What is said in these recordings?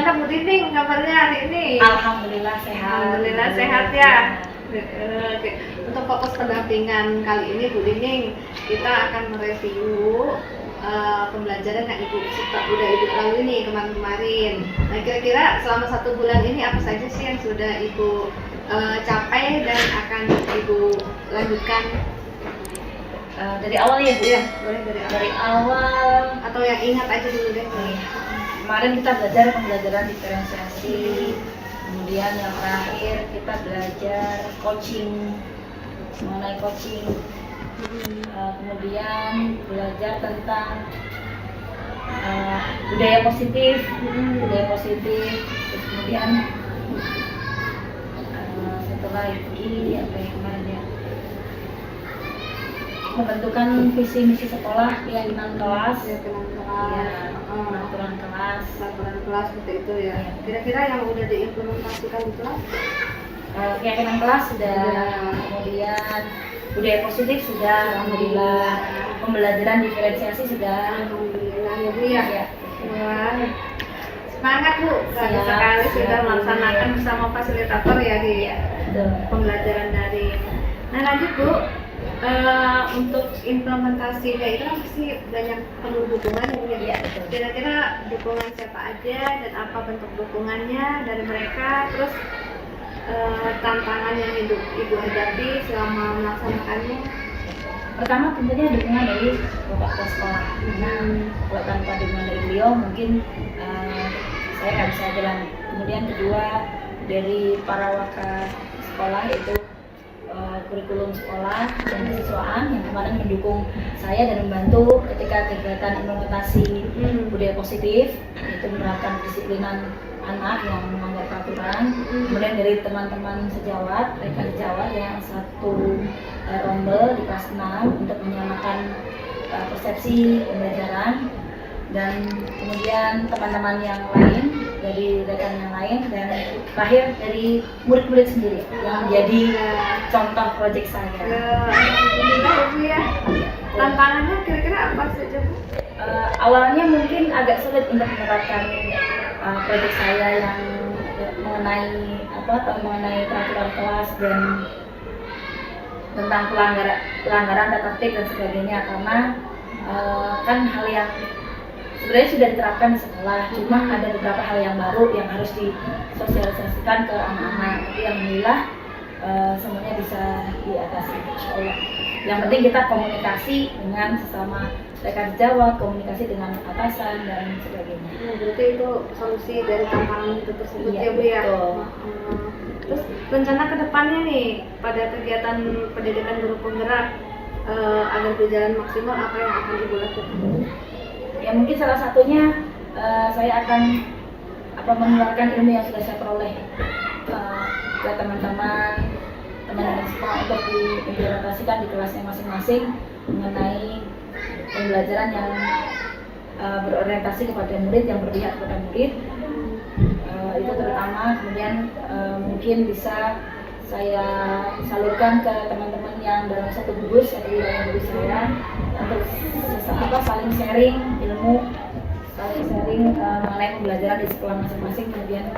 Gimana Bu Dinding kabarnya hari ini? Alhamdulillah sehat. Alhamdulillah sehat ya. Oke. Untuk fokus pendampingan kali ini Bu Dinding, kita akan mereview pembelajaran yang udah Ibu lalui nih kemarin-kemarin. Nah kira-kira selama 1 bulan ini apa saja sih yang sudah Ibu capai dan akan Ibu lanjutkan? Dari awal ya Bu? Iya, boleh Dari awal. Atau yang ingat aja dulu deh. Kemarin kita belajar pembelajaran diferensiasi, kemudian yang terakhir kita belajar mengenai coaching, kemudian belajar tentang budaya positif, terus kemudian satu lagi apa yang kemarin ya, membentukkan visi misi sekolah, keyakinan kelas, peraturan kelas seperti itu ya. Kira-kira yang udah diimplementasikan di kelas? Keyakinan kelas sudah, kemudian budaya positif sudah, alhamdulillah. Pembelajaran diferensiasi sudah, Alhamdulillah ya Bu ya. Ya. Wah, semangat Bu, Siap, sekali sudah siap, melaksanakan Bu. bersama fasilitator ya di Betul. pembelajaran daring. Nah lanjut Bu, untuk implementasinya itu kan pasti banyak perlu dukungan ya Bu ya. Iya, betul. Kira-kira dukungan siapa aja dan apa bentuk dukungannya dari mereka, terus tantangan yang Ibu hadapi selama melaksanakannya? Pertama tentunya dukungan dari Bapak Kepala Sekolah. Kalau tanpa dukungan dari beliau mungkin saya nggak bisa jalan. Kemudian kedua dari para waka sekolah, yaitu kurikulum sekolah dan kesiswaan yang kemarin mendukung saya dan membantu ketika kegiatan implementasi budaya positif, yaitu menerapkan kedisiplinan anak yang melanggar peraturan. Kemudian dari teman-teman sejawat, rekan sejawat yang satu rombel di kelas 6 untuk menyamakan persepsi pembelajaran, dan kemudian teman-teman yang lain dari rekan yang lain, dan terakhir dari murid-murid sendiri yang menjadi contoh proyek saya. Alhamdulillah Bu ya. Tantangannya kira-kira apa saja Bu? Awalnya mungkin agak sulit untuk menerapkan proyek saya yang mengenai peraturan kelas dan tentang pelanggaran tata tertib dan sebagainya, karena kan hal yang sebenarnya sudah diterapkan di sekolah, cuma ada beberapa hal yang baru yang harus disosialisasikan ke anak-anak. Tapi alhamdulillah semuanya bisa diatasi, insya Allah. Yang penting kita komunikasi dengan sesama rekan sejawat, komunikasi dengan atasan dan sebagainya. Berarti itu solusi dari tantangan itu tersebut Iya, ya Bu ya. betul. Terus rencana kedepannya nih pada kegiatan pendidikan guru penggerak agar berjalan maksimal, apa yang akan Ibu lakukan? Ya mungkin salah satunya saya akan menularkan ilmu yang sudah saya peroleh ke teman-teman sekolah untuk diimplementasikan di kelasnya masing-masing mengenai pembelajaran yang berorientasi kepada murid, yang berpihak kepada murid. Itu terutama. Kemudian mungkin bisa saya salurkan ke teman-teman yang dalam satu gugus atau wilayah gugus saya untuk saling sharing ilmu, saling sharing mengenai pembelajaran di sekolah masing-masing, kemudian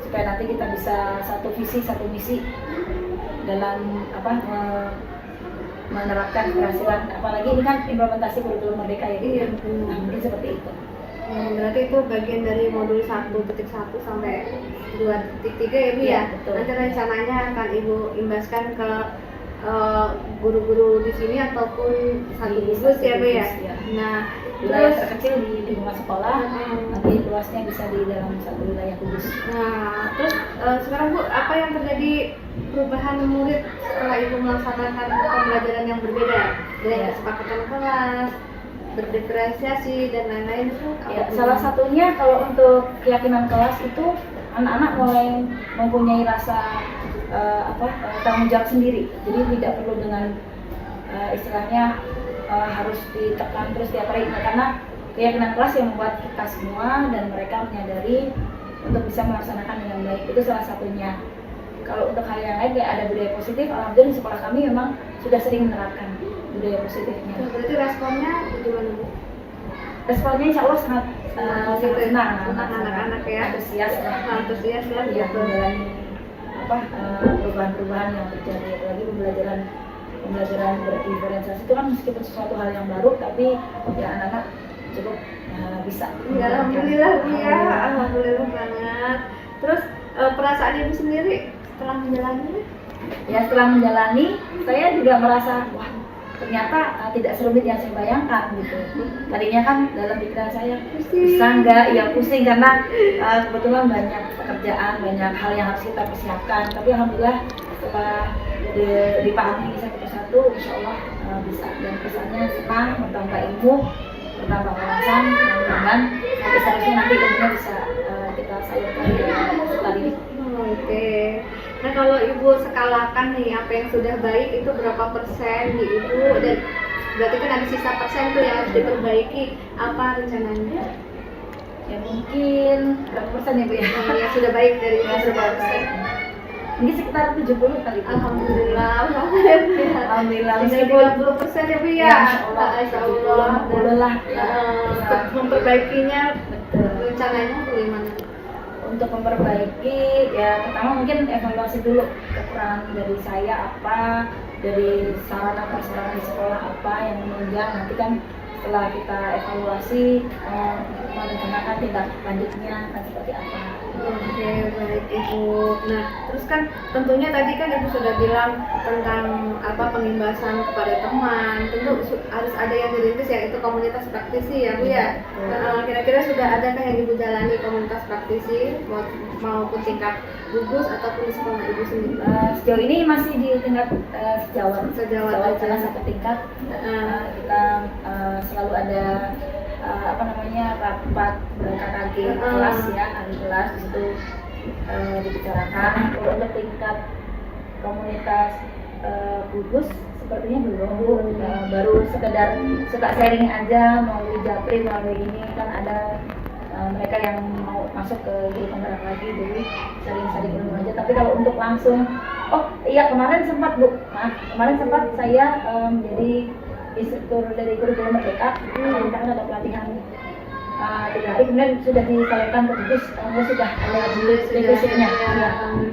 supaya nanti kita bisa satu visi satu misi dalam menerapkan keberhasilan, apalagi ini kan implementasi kurikulum merdeka ya. Iya, mungkin seperti itu. Berarti itu bagian dari modul 1.1 sampai 2.3 ya Bu ya? Betul. Nanti rencananya akan Ibu imbaskan ke guru-guru di sini ataupun satu gugus ya Bu ya? Ya. Nah, Wilayah terus terkecil di lingkungan sekolah, nanti luasnya bisa di dalam satu wilayah khusus. Nah, terus sekarang Bu, apa yang terjadi perubahan murid setelah Ibu melaksanakan pembelajaran yang berbeda dengan kesepakatan kelas, berdiferensiasi dan lain-lain itu? Ya, salah satunya kalau untuk keyakinan kelas itu anak-anak mulai mempunyai rasa tanggung jawab sendiri. Jadi tidak perlu dengan istilahnya harus ditekan terus tiap hari, karena keyakinan kelas yang membuat kita semua dan mereka menyadari untuk bisa melaksanakan dengan baik. Itu salah satunya. Kalau untuk hal yang lain kayak ada budaya positif, alhamdulillah di sekolah kami memang sudah sering menerapkan budaya positifnya. Berarti responnya gimana Bu? responnya insya Allah sangat gitu, senang anak-anak ya, antusias lah, antusias lah ya gitu. menjalani perubahan-perubahan yang terjadi, apalagi pembelajaran berdiferensiasi itu kan meskipun sesuatu hal yang baru, tapi ya anak-anak cukup bisa. Ya, alhamdulillah Bu ya, alhamdulillah banget. Terus perasaan Ibu sendiri setelah menjalani? Ya setelah menjalani, saya juga merasa wah ternyata tidak serumit yang saya bayangkan gitu. Tadinya kan dalam pikiran saya bisa nggak, ya pusing karena kebetulan banyak pekerjaan, banyak hal yang harus kita persiapkan. Tapi alhamdulillah setelah dipahami satu persatu, insya Allah bisa, dan kesannya senang, bertambah ilmu, bertambah wawasan, dan sampai seterusnya nanti ilmunya bisa kita salurkan ke peserta didik. Oke. Nah kalau Ibu skalakan nih apa yang sudah baik itu berapa persen di Ibu, dan berarti kan ada sisa persen tuh yang harus diperbaiki, apa rencananya? Ya mungkin berapa persen ya Bu ya? Ya sudah baik dari Ibu Ya, berapa sudah persen? Mungkin sekitar 70 kali Bu. Alhamdulillah, Alhamdulillah. bisa Meskipun 30% ya Bu ya? ya, insya Allah 50 lah. Untuk memperbaikinya Betul. rencananya bagaimana? Untuk memperbaiki, ya pertama mungkin evaluasi dulu kekurangan dari saya apa, dari sarana prasarana di sekolah apa yang menunjang. Nanti kan setelah kita evaluasi merencanakan tindak lanjutnya akan seperti apa. Oke, baik Ibu. Nah, terus kan tentunya tadi kan Ibu sudah bilang tentang apa pengimbasan kepada teman. Tentu harus ada yang dirintis ya, itu komunitas praktisi ya Bu ya. Kira-kira sudah adakah yang Ibu jalani komunitas praktisi maupun tingkat gugus ataupun di sekolah Ibu sendiri? Sejauh ini masih di tingkat sejawat Sejawat salah aja. satu tingkat. Kita selalu ada rapat KKG kelas ya, hari kelas di situ dibicarakan. Kalau untuk tingkat komunitas gugus sepertinya belum Bu. Baru sekedar suka sharing aja melalui Japri, melalui ini kan ada mereka yang mau masuk ke guru penggerak lagi, jadi sering ilmu aja. Tapi kalau untuk langsung, oh iya kemarin sempat Bu, kemarin sempat saya menjadi instruktur dari kurikulum merdeka. Kita kan ada pelatihan 3 hari, kemudian sudah disalurkan ke gugus, sudah ada divisinya.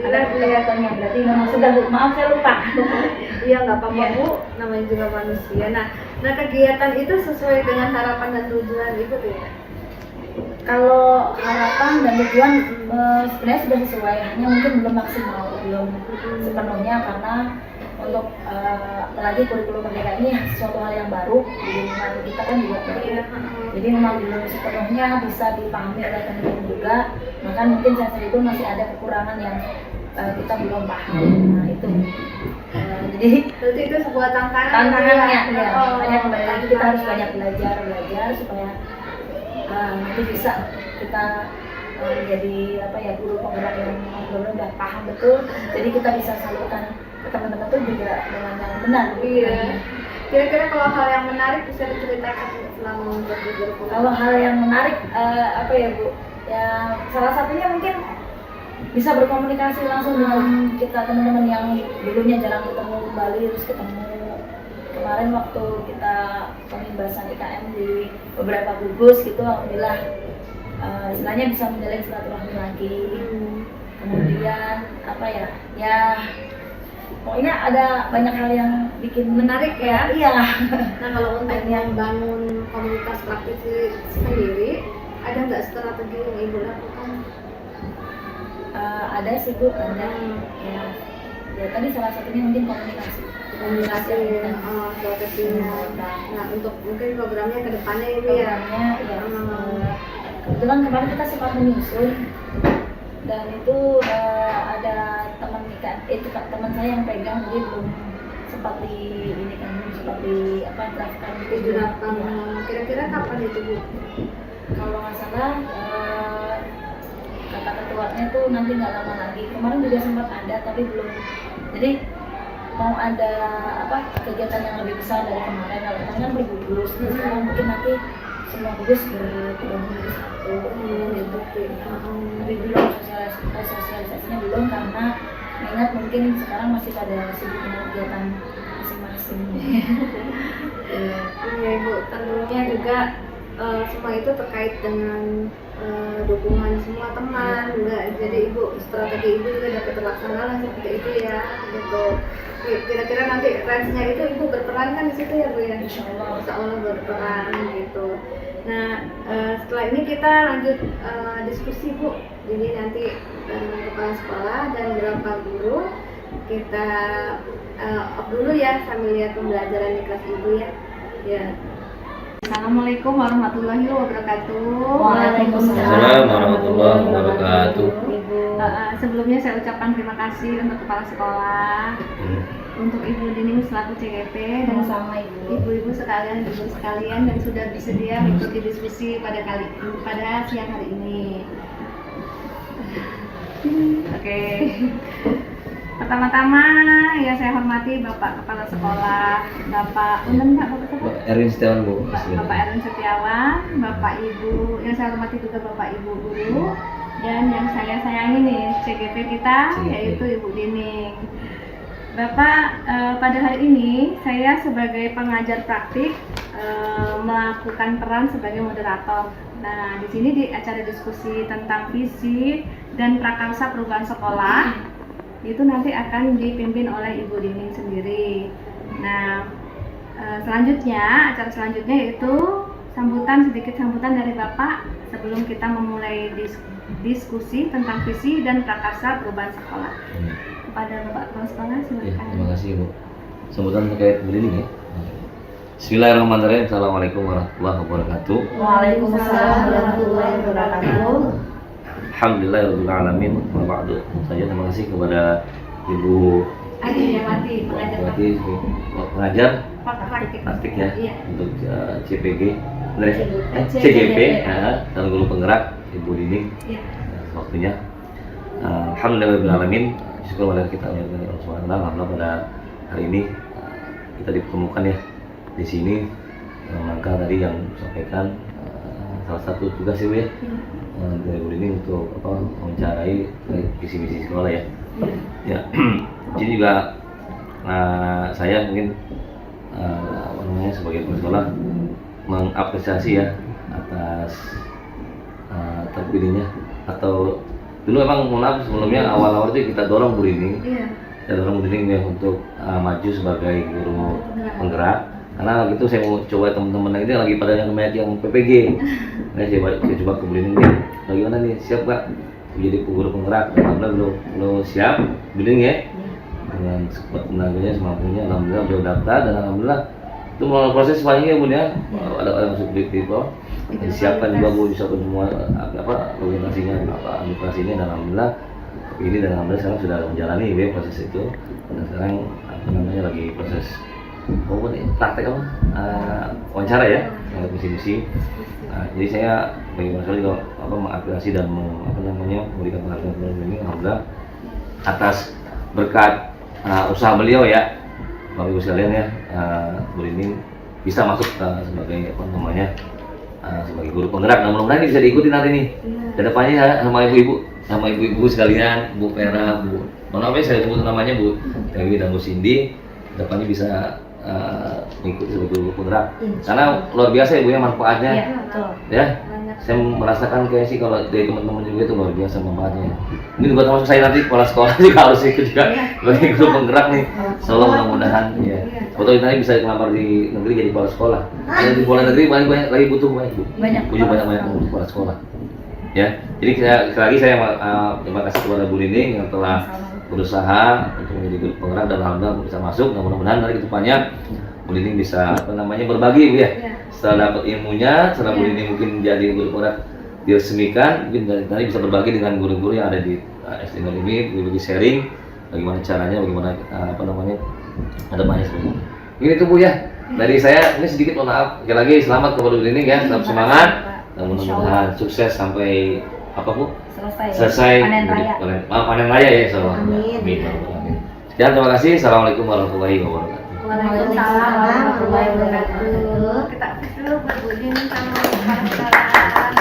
Ada kelihatan berarti memang sudah Bu. Maaf saya lupa. Iya nggak apa-apa Bu, namanya juga manusia. Nah kegiatan itu sesuai dengan harapan dan tujuan Ibu tidak? Kalau harapan dan tujuan sebenarnya sudah sesuai, hanya mungkin belum maksimal, belum sepenuhnya, karena untuk apalagi kurikulum merdeka ini sesuatu hal yang baru di lingkungan kita kan juga baru. Jadi memang belum sepenuhnya bisa dipahami oleh teman-teman juga, maka mungkin saya itu masih ada kekurangan yang kita belum paham. Nah itu jadi Berarti itu sebuah tantangannya ya, makanya kembali lagi kita harus tantangan. banyak belajar supaya nanti bisa kita menjadi guru penggerak yang benar-benar udah paham betul, jadi kita bisa salurkan ke teman-teman tuh juga dengan yang benar. Iya. Kira-kira kalau hal yang menarik bisa diceritakan selama menjadi guru penggerak? Kalau hal yang menarik Bu, ya salah satunya mungkin bisa berkomunikasi langsung dengan kita teman-teman yang dulunya jarang ketemu kembali, terus ketemu. Kemarin waktu kita pengimbasan IKM di beberapa gugus gitu, alhamdulillah istilahnya bisa menjalin silaturahmi lagi. Kemudian pokoknya ada banyak hal yang bikin Menarik ya? Iya. Nah kalau untuk membangun komunitas praktisi sendiri, ada nggak strategi yang Ibu lakukan? Ada sih Bu, ada. Ya tadi salah satunya mungkin komunikasi stratesinya. Nah untuk mungkin programnya ke depannya Ibu ya? Kebetulan kemarin kita sempat menyusun, dan itu ada teman saya yang pegang, jadi belum sempat draftkan gitu. Kira-kira kapan itu Bu? Kalau nggak salah kata ketuanya tuh nanti nggak lama lagi. Kemarin juga sempat ada tapi belum. Jadi mau ada kegiatan yang lebih besar dari kemarin. Kalau kemarin kan bergugus, sekarang mungkin nanti semua gugus bergabung di satu. Tapi belum sosialisasinya belum, karena mengingat mungkin sekarang masih pada sibuk dengan kegiatan masing-masing. Iya Ibu, tentunya juga semua itu terkait dengan dukungan semua teman, jadi ibu strategi ibu juga dapat terlaksana lah seperti itu ya, gitu. Kira-kira nanti range-nya itu ibu berperan kan di situ ya bu ya? Insya Allah berperan gitu. Nah setelah ini kita lanjut diskusi bu, jadi nanti kepala sekolah dan beberapa guru kita off dulu ya sambil lihat pembelajaran di kelas ibu ya. Ya. Assalamualaikum warahmatullahi wabarakatuh. Waalaikumsalam warahmatullahi wabarakatuh. Sebelumnya saya ucapkan terima kasih untuk kepala sekolah, untuk Ibu Dining selaku CGP dan Sama Ibu. ibu-ibu sekalian, ibu sekalian yang sudah bersedia mengikuti diskusi pada siang hari ini. Oke. Pertama-tama yang saya hormati Bapak Kepala Sekolah, Bapak Erwin Setiawan Bu. Bapak Erwin Setiawan, Bapak Ibu, yang saya hormati juga Bapak Ibu guru, dan yang saya sayangi nih CGP kita, yaitu Ibu Dining. Bapak, pada hari ini saya sebagai pengajar praktik melakukan peran sebagai moderator. Nah, di sini di acara diskusi tentang visi dan prakarsa perubahan sekolah itu nanti akan dipimpin oleh Ibu Dining sendiri. Nah, acara selanjutnya yaitu sedikit sambutan dari Bapak sebelum kita memulai diskusi tentang visi dan prakarsa perubahan sekolah. Kepada Bapak Kepala Sekolah, silakan. Ya, terima kasih Bu. Sambutan terkait Bu Dining ya. Bismillahirrahmanirrahim. Assalamualaikum warahmatullahi wabarakatuh. Waalaikumsalam warahmatullahi wabarakatuh. Alhamdulillahirabbil alamin. Wa ba'du. Saya terima kasih kepada Ibu pengajar praktik ya, Iya. untuk CPG, CGP, dan guru penggerak Ibu Dining. Iya. Waktunya. Alhamdulillahirabbil alamin. Syukur kepada kita Allah Subhanahu wa taala. Alhamdulillah pada hari ini kita dipertemukan ya di sini dalam rangka tadi yang disampaikan salah satu tugas ibu ya dari Bu Dining untuk mewawancarai visi misi sekolah ya. Ya, jadi juga saya mungkin sebagai kepala sekolah mengapresiasi ya atas terpilihnya, atau dulu emang mohon maaf sebelumnya awal-awal itu kita dorong Bu Dining, kita dorong Bu Dining ya untuk maju sebagai guru penggerak. Karena waktu itu saya mau coba teman-teman ini lagi pada yang PPG. Nah, saya coba ke Bu Dining nih, bagaimana nih, siap Kak menjadi guru penggerak? Alhamdulillah belum siap Bu Dining ya, dengan sekuat tenaganya semampunya. Alhamdulillah beliau daftar dan alhamdulillah itu melalui proses panjang ya Bu ya. Ada masuk di bawah, disiapkan juga Bu, disiapkan semua orientasinya, administrasinya, dan alhamdulillah ini, dan alhamdulillah sekarang sudah menjalani ya proses itu, dan sekarang lagi proses praktek wawancara ya, misi-misi. Jadi saya bagi masyarakat juga mengapresiasi dan memberikan penghargaan kepada ini, alhamdulillah atas berkat usaha beliau ya, Bapak Ibu sekalian ya, Bu Dining bisa masuk sebagai sebagai guru penggerak. Nah, mudah-mudahan ini bisa diikuti nanti nih ke depannya ya, sama ibu-ibu sekalian, Bu Pera, Bu, saya sebut namanya Bu Dewi dan Bu Cindy, depannya bisa mengikuti sebagai guru penggerak. Karena luar biasa ya Bu ya manfaatnya. Iya, betul. Ya, saya merasakan kayak sih kalau dari teman-teman juga itu luar biasa manfaatnya. Mungkin buat termasuk saya nanti kepala sekolah juga harus ikut juga sebagai guru penggerak nih. Insyaallah mudah-mudahan ya. Atau nanti bisa ngelamar di negeri jadi kepala sekolah. Ada di luar negeri banyak lagi butuh banyak Bu. Banyak kepala sekolah. Ya, jadi sekali lagi saya terima kasih kepada Bu Dining yang telah berusaha untuk menjadi guru penggerak dan alhamdulillah bisa masuk. Dan mudah-mudahan dari kedepannya Bu Dining bisa berbagi Bu ya. Setelah dapat ilmunya, setelah Bu Dining mungkin jadi guru penggerak diresmikan, mungkin nanti bisa berbagi dengan guru-guru yang ada di SD ini, berbagi sharing bagaimana caranya, bagaimana ada banyak seperti ini. Ini tuh Bu ya. Dari saya ini sedikit mohon maaf. Sekali lagi selamat kepada Bu Dining ya, tetap semangat. Dan mudah-mudahan sukses sampai Bu? Selesai panen raya ya, insyaallah. Amin. Sekian, terima kasih. Assalamualaikum warahmatullahi wabarakatuh. Waalaikumsalam warahmatullahi wabarakatuh. Kita dulu berbunyi sama kepala sekolah.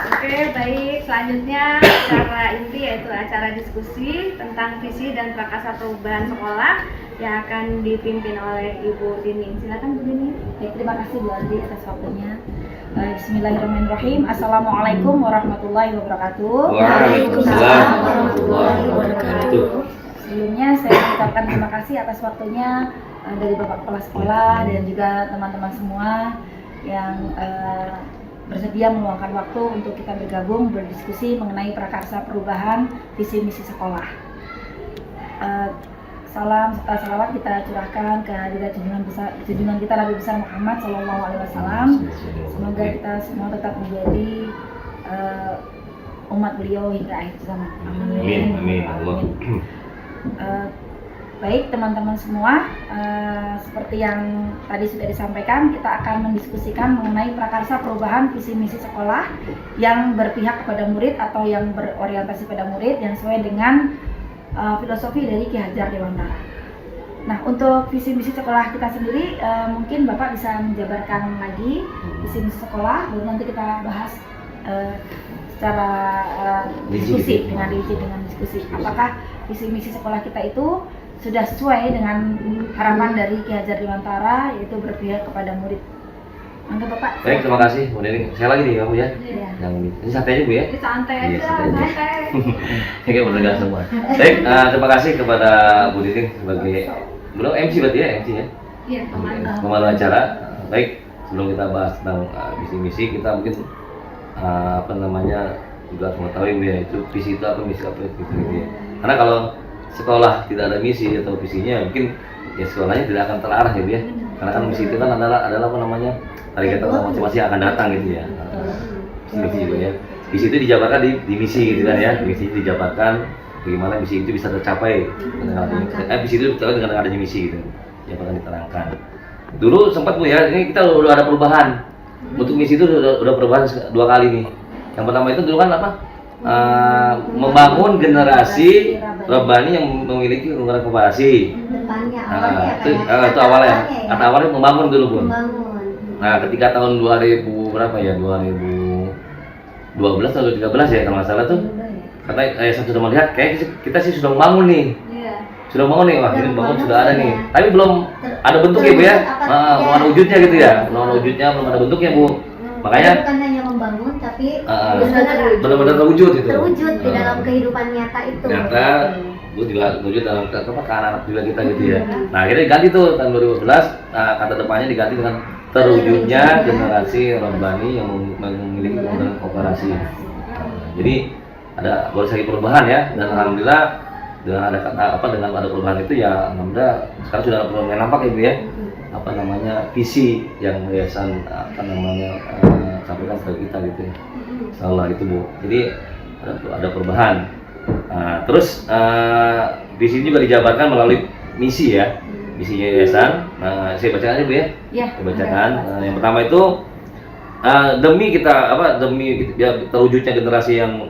Oke, baik. Selanjutnya secara inti yaitu acara diskusi tentang visi dan prakarsa perubahan sekolah yang akan dipimpin oleh Ibu Dining. Silakan Bu Dining. Baik, terima kasih Bu Ardi atas waktunya. Bismillahirrahmanirrahim. Assalamualaikum warahmatullahi wabarakatuh. Waalaikumsalam warahmatullahi wabarakatuh. Sebelumnya saya mengucapkan terima kasih atas waktunya dari Bapak Kepala Sekolah dan juga teman-teman semua yang bersedia meluangkan waktu untuk kita bergabung berdiskusi mengenai prakarsa perubahan visi misi sekolah. Salam serta salawat kita curahkan ke hadirat junjungan kita Nabi besar Muhammad Sallallahu Alaihi Wasallam. Semoga kita semua tetap menjadi umat beliau hingga akhir zaman. Amin. Amin. Baik teman-teman semua, seperti yang tadi sudah disampaikan, kita akan mendiskusikan mengenai prakarsa perubahan visi misi sekolah yang berpihak kepada murid atau yang berorientasi pada murid yang sesuai dengan filosofi dari Ki Hajar Dewantara. Nah, untuk visi misi sekolah kita sendiri, mungkin Bapak bisa menjabarkan lagi visi misi sekolah, baru nanti kita bahas secara diskusi dengan diskusi. Apakah visi misi sekolah kita itu sudah sesuai dengan harapan dari Ki Hajar Dewantara, yaitu berpihak kepada murid. Mangga Bapak. Baik, terima kasih Bu Nining. Saya lagi nih ya Bu ya. Iya. Yang ini santai aja Bu ya. Ini santai Iya, aja, santai aja. santai. Oke, berdegar semua. Baik, terima kasih kepada Bu Nining sebagai belum MC berarti ya, MC ya. Iya, Pemandu acara. Baik, sebelum kita bahas tentang visi misi, kita mungkin apa namanya juga harus mengetahui Bu ya, itu visi itu apa, misi apa gitu ya. Karena kalau sekolah tidak ada misi atau visinya, mungkin ya sekolahnya tidak akan terarah gitu ya. Karena kan misi itu kan adalah apa namanya, target atau motivasi yang akan datang gitu ya. Misi juga ya. Misi itu dijabarkan di misi gitu kan ya. Misi itu dijabarkan bagaimana misi itu bisa tercapai dengan misi itu tercapai dengan adanya misi gitu. Dijabarkan, diterangkan. Dulu sempat Bu ya, ini kita udah ada perubahan. Untuk misi itu udah perubahan 2 kali nih. Yang pertama itu dulu kan apa? Membangun generasi rebani yang memiliki hubungan kooperasi. Depannya awalnya Itu awalnya. Kata awalnya membangun dulu Bun. membangun. Nah, ketika tahun 2000 berapa ya? 2012 atau 2013 ya kalau nggak salah tuh. Kata saya sudah melihat kayak kita sih sudah membangun nih. Iya. Sudah membangun nih, wah ini bangun sudah ada nih. Ya. Tapi belum ada bentuknya Bu ya. Belum ada wujudnya gitu ya. Belum ada wujudnya, belum ada bentuknya Bu. Makanya bukan hanya membangun tapi benar-benar terwujud itu. terwujud di dalam kehidupan nyata itu. Ternyata gue juga terwujud dalam ke anak-anak juga kita gitu ya. Nah akhirnya diganti tuh tahun 2012, kata depannya diganti dengan terwujudnya generasi rebani yang memiliki hubungan kooperasi. Jadi ada baru saja perubahan ya, dan alhamdulillah dengan ada dengan ada perubahan itu ya alhamdulillah sekarang sudah mulai nampak ya Bu ya. Apa namanya visi yang yayasan apa namanya sampaikan ke kita gitu ya. Insyaallah itu Bu. Jadi ada perubahan. Terus visi juga dijabarkan melalui misi ya. Misinya yayasan. Nah, saya bacakan aja Bu ya. Ya. Saya bacakan. Yang pertama itu demi ya, terwujudnya generasi yang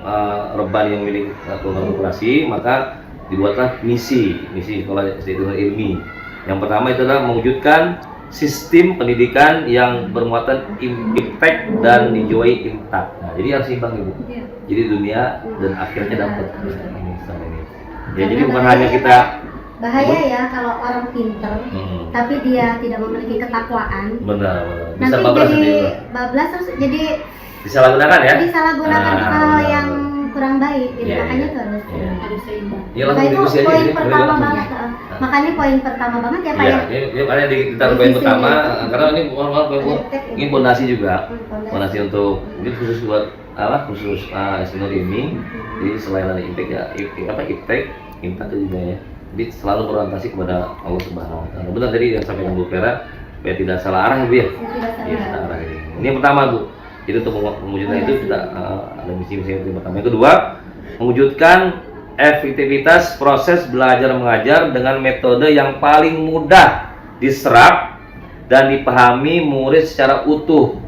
rebani yang memiliki kooperasi, maka dibuatlah misi sekolah SD Ilmi. Yang pertama itu adalah mewujudkan sistem pendidikan yang bermuatan impact dan dijuai impact. Nah, jadi harus imbang Ibu. Jadi dunia dan akhirnya dapat. Ya, jadi bukan hanya kita Bahaya ya kalau orang pinter tapi dia tidak memiliki ketakwaan. benar. Nanti Bisa bablas jadi nanti, Bu. bablas terus jadi Disalahgunakan ya. disalahgunakan hal benar. yang kurang baik. Jadi Iya, makanya iya. tuh harus Iya. Harus seimbang. Iya, Maka langsung itu diskusi aja poin ini. pertama Boleh banget. langsung. Makanya poin pertama banget ya Pak Iya, ya. ini makanya kita poin pertama karena ini ini fondasi juga. Fondasi untuk ini khusus buat khusus SNUR ini. Jadi selain ada impact ya impact itu juga ya. Jadi selalu berorientasi kepada Allah Subhanahu wa taala. Benar tadi yang sampaikan Bu Vera, biar tidak salah arah ya Bu ya. Iya, salah arah ini. Ini yang pertama Bu. Itu untuk mewujudkan itu kita ada misi-misi yang pertama. Yang kedua, mewujudkan efektivitas proses belajar mengajar dengan metode yang paling mudah diserap dan dipahami murid secara utuh.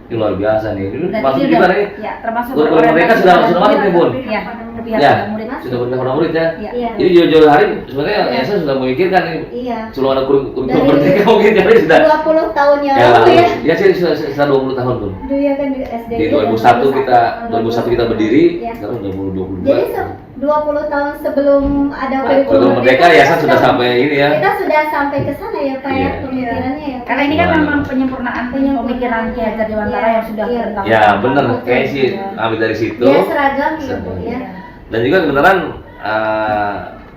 Ini luar biasa nih. Ini masuk juga nih. Ya, termasuk Kurikulum mereka sudah masuk nih Bun. Ya, berpihak Ya, pada murid. sudah berpihak pada murid ya. Iya. Jadi jauh-jauh hari sebenarnya saya sudah memikirkan ini. Iya. Sebelum ada kurikulum Dari merdeka mungkin jadi sudah. 20 tahun yang Ya, lalu ya. ya sih sudah 20 tahun Bun. Dulu ya kan di SD. Di 2001 kita berdiri, Iya. sekarang udah 2022. Jadi 20 tahun sebelum ada Sebelum kurikulum merdeka ya sudah sampai ini ya. Kita sudah sampai ke sana ya Pak ya, Iya. pemikirannya ya. Pak. Karena ini kan Wah. memang penyempurnaan pemikiran Ki Hajar Dewantara Iya, yang sudah iya. bertahun-tahun. Ya bener, kayak sih Iya. ambil dari situ. Dia seragam ya Bu ya. Iya. Dan juga kebenaran